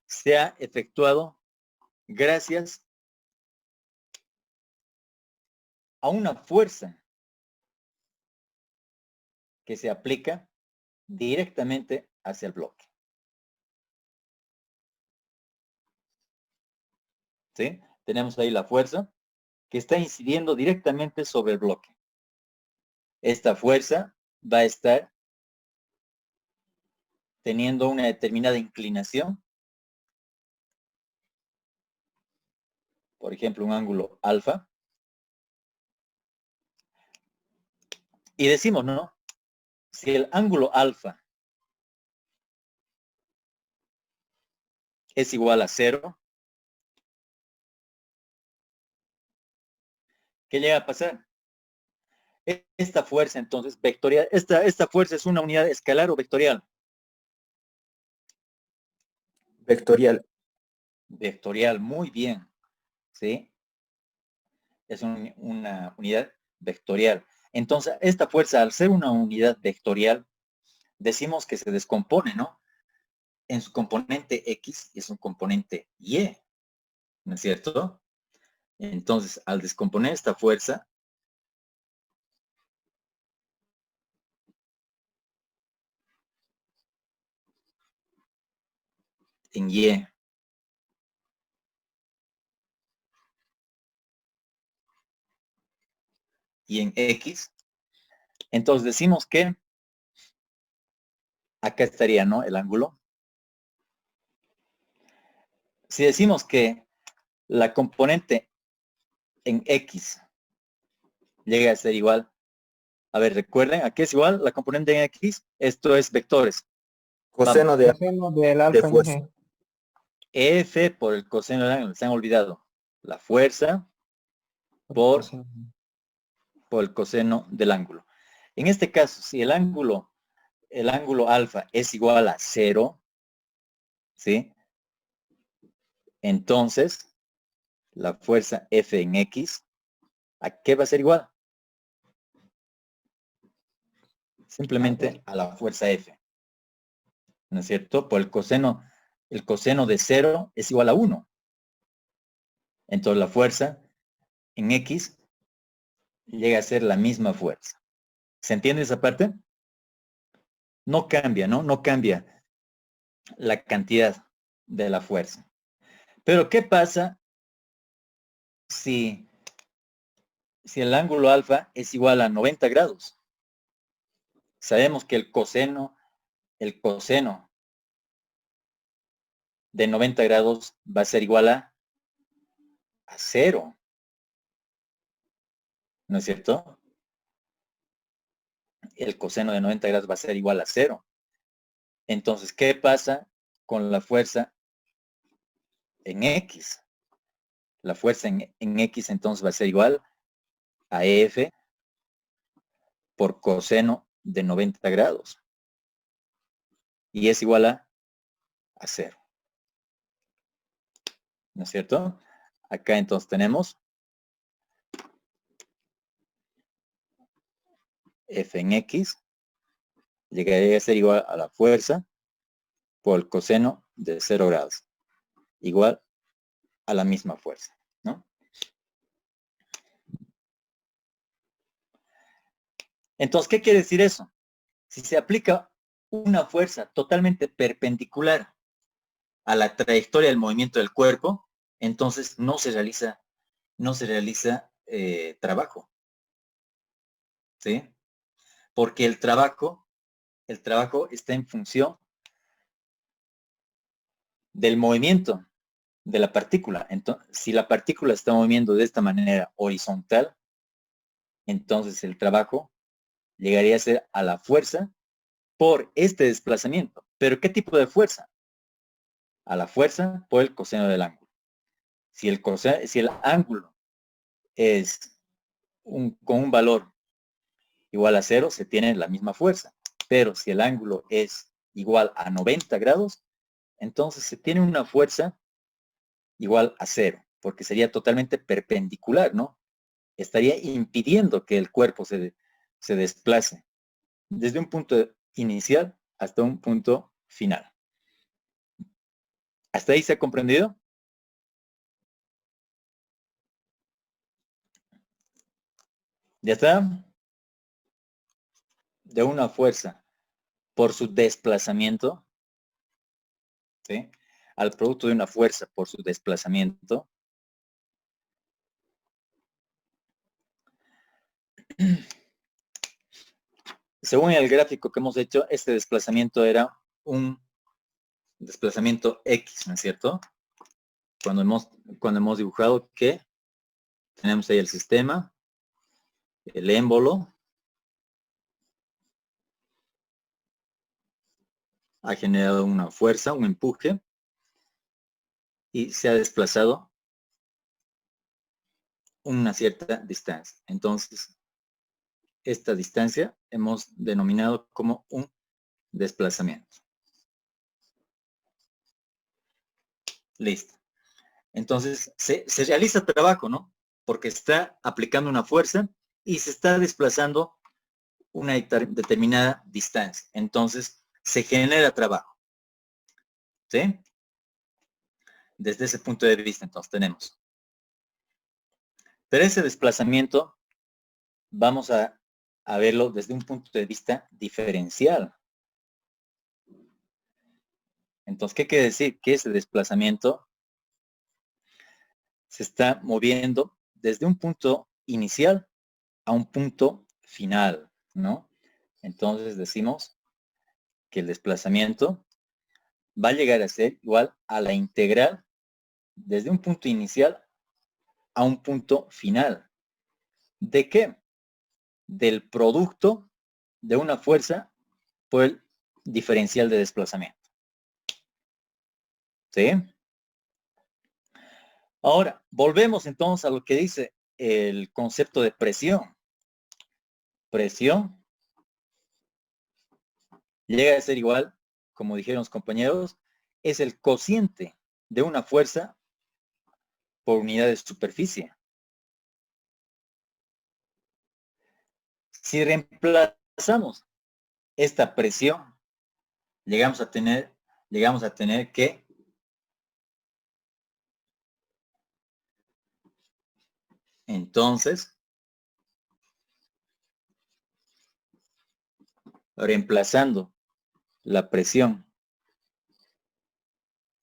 se ha efectuado gracias a una fuerza que se aplica directamente hacia el bloque. ¿Sí? Tenemos ahí la fuerza que está incidiendo directamente sobre el bloque. Esta fuerza va a estar teniendo una determinada inclinación. Por ejemplo, un ángulo alfa. Y decimos, ¿no? Si el ángulo alfa es igual a 0, ¿qué llega a pasar? Esta fuerza, entonces, vectorial, esta fuerza es una unidad escalar o vectorial. Vectorial. Vectorial, muy bien. ¿Sí? Es una unidad vectorial. Entonces, esta fuerza, al ser una unidad vectorial, decimos que se descompone, ¿no? En su componente X y es un componente Y, ¿no es cierto? Entonces, al descomponer esta fuerza, en Y y en X, entonces decimos que acá estaría, ¿no? El ángulo. Si decimos que la componente en X llega a ser igual, a ver, recuerden, ¿a qué es igual la componente en X? Esto es vectores. Coseno Vamos. Coseno del de alfa en fuerza. G. F por el coseno del ángulo, se han olvidado. La fuerza por Coseno. el coseno del ángulo. En este caso, si el ángulo alfa es igual a 0, ¿sí? Entonces, la fuerza F en X, ¿a qué va a ser igual? Simplemente a la fuerza F. ¿No es cierto? Por el coseno de 0 es igual a 1. Entonces la fuerza en X llega a ser la misma fuerza. ¿Se entiende esa parte? No cambia, ¿no? No cambia la cantidad de la fuerza. Pero ¿qué pasa si el ángulo alfa es igual a 90 grados? Sabemos que el coseno de 90 grados va a ser igual a 0. ¿No es cierto? El coseno de 90 grados va a ser igual a 0. Entonces, ¿qué pasa con la fuerza en X? La fuerza en X entonces va a ser igual a F por coseno de 90 grados. Y es igual a 0. ¿No es cierto? Acá entonces tenemos F en X llegaría a ser igual a la fuerza por el coseno de 0 grados. Igual a la misma fuerza, ¿no? Entonces, ¿qué quiere decir eso? Si se aplica una fuerza totalmente perpendicular a la trayectoria del movimiento del cuerpo, entonces no se realiza trabajo. ¿Sí? Porque el trabajo está en función del movimiento de la partícula. Entonces, si la partícula está moviendo de esta manera horizontal, entonces el trabajo llegaría a ser a la fuerza por este desplazamiento. ¿Pero qué tipo de fuerza? A la fuerza por el coseno del ángulo. Si el ángulo es con un valor igual a 0, se tiene la misma fuerza. Pero si el ángulo es igual a 90 grados, entonces se tiene una fuerza igual a 0, porque sería totalmente perpendicular, ¿no? Estaría impidiendo que el cuerpo se desplace desde un punto inicial hasta un punto final. ¿Hasta ahí se ha comprendido? ¿Ya está? De una fuerza por su desplazamiento, ¿sí? Al producto de una fuerza por su desplazamiento. Según el gráfico que hemos hecho, este desplazamiento era un desplazamiento X, ¿no es cierto? Cuando hemos dibujado que tenemos ahí el sistema, el émbolo, ha generado una fuerza, un empuje, y se ha desplazado una cierta distancia. Entonces, esta distancia hemos denominado como un desplazamiento. Listo. Entonces, se realiza trabajo, ¿no? Porque está aplicando una fuerza y se está desplazando una determinada distancia. Entonces, se genera trabajo. ¿Sí? Desde ese punto de vista, entonces, tenemos. Pero ese desplazamiento vamos a verlo desde un punto de vista diferencial. Entonces, ¿qué quiere decir? Que ese desplazamiento se está moviendo desde un punto inicial a un punto final, ¿no? Entonces decimos que el desplazamiento va a llegar a ser igual a la integral desde un punto inicial a un punto final. ¿De qué? Del producto de una fuerza por el diferencial de desplazamiento. ¿Sí? Ahora, volvemos entonces a lo que dice el concepto de presión. Presión llega a ser igual, como dijeron los compañeros, es el cociente de una fuerza por unidad de superficie. Si reemplazamos esta presión, llegamos a tener que entonces, reemplazando la presión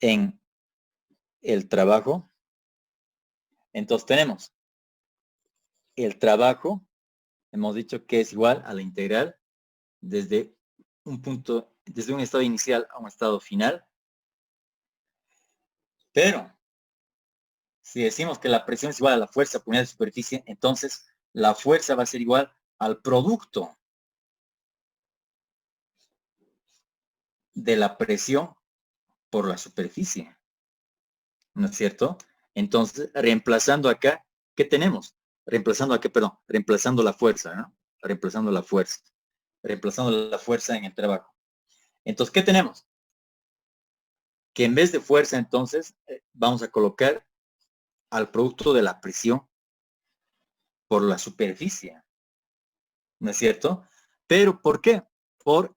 en el trabajo, entonces tenemos el trabajo, hemos dicho que es igual a la integral desde desde un estado inicial a un estado final, pero si decimos que la presión es igual a la fuerza por unidad de superficie, entonces la fuerza va a ser igual al producto de la presión por la superficie, ¿no es cierto? Entonces, reemplazando acá, ¿qué tenemos? Reemplazando acá, perdón, reemplazando la fuerza, ¿no? Reemplazando la fuerza en el trabajo. Entonces, ¿qué tenemos? Que en vez de fuerza, entonces, vamos a colocar al producto de la presión por la superficie, ¿no es cierto? Pero, ¿por qué? Por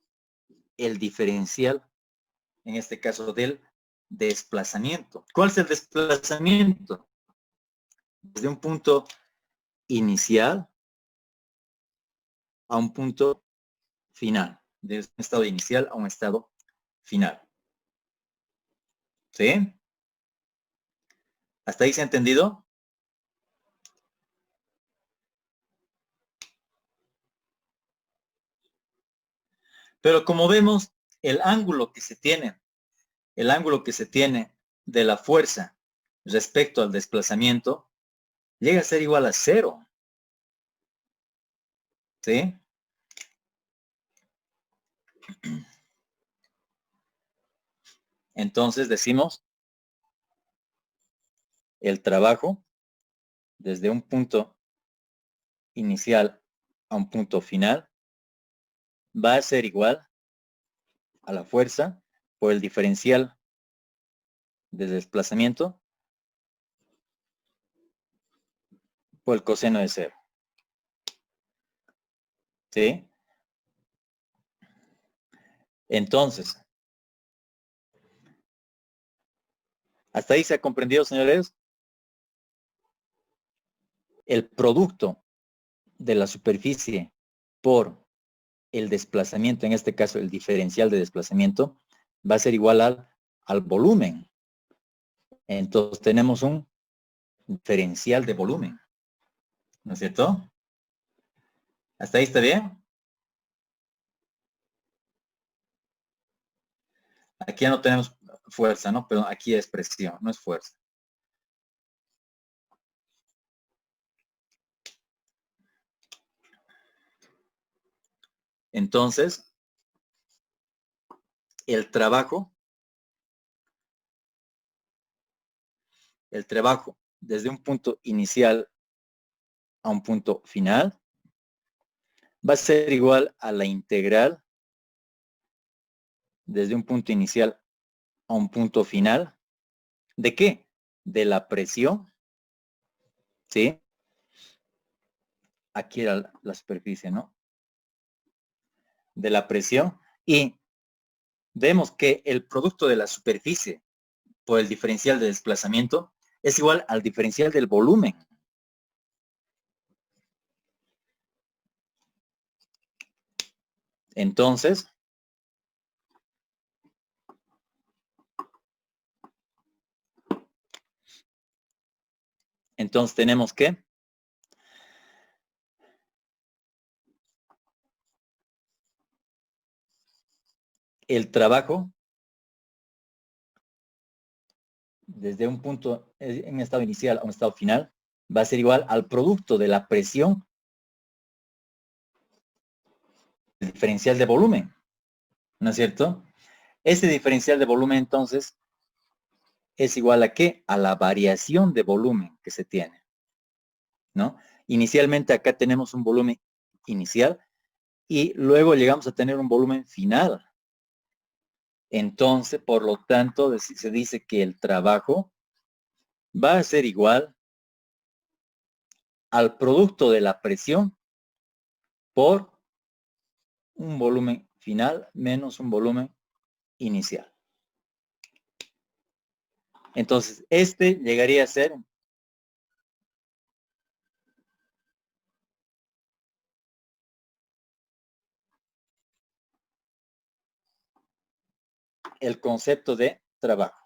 el diferencial, en este caso, del desplazamiento. ¿Cuál es el desplazamiento? Desde un punto inicial a un punto final, de un estado inicial a un estado final. ¿Sí? ¿Hasta ahí se ha entendido? Pero como vemos, el ángulo que se tiene, el ángulo que se tiene de la fuerza respecto al desplazamiento, llega a ser igual a cero. ¿Sí? Entonces decimos, el trabajo desde un punto inicial a un punto final va a ser igual a la fuerza por el diferencial de desplazamiento por el coseno de cero. ¿Sí? Entonces, ¿Hasta ahí se ha comprendido, señores? El producto de la superficie por el desplazamiento, en este caso el diferencial de desplazamiento, va a ser igual al volumen. Entonces tenemos un diferencial de volumen, ¿no es cierto? ¿Hasta ahí está bien? Aquí ya no tenemos fuerza, ¿no? Pero aquí es presión, no es fuerza. Entonces, el trabajo desde un punto inicial a un punto final va a ser igual a la integral desde un punto inicial a un punto final. ¿De qué? De la presión, ¿sí? Aquí era la superficie, ¿no? De la presión. Y vemos que el producto de la superficie por el diferencial de desplazamiento es igual al diferencial del volumen. Entonces, tenemos que el trabajo desde un punto en estado inicial a un estado final va a ser igual al producto de la presión el diferencial de volumen, ¿no es cierto? Ese diferencial de volumen entonces es igual a ¿qué? A la variación de volumen que se tiene, ¿no? Inicialmente acá tenemos un volumen inicial y luego llegamos a tener un volumen final. Entonces, por lo tanto, se dice que el trabajo va a ser igual al producto de la presión por un volumen final menos un volumen inicial. Entonces, este llegaría a ser el concepto de trabajo.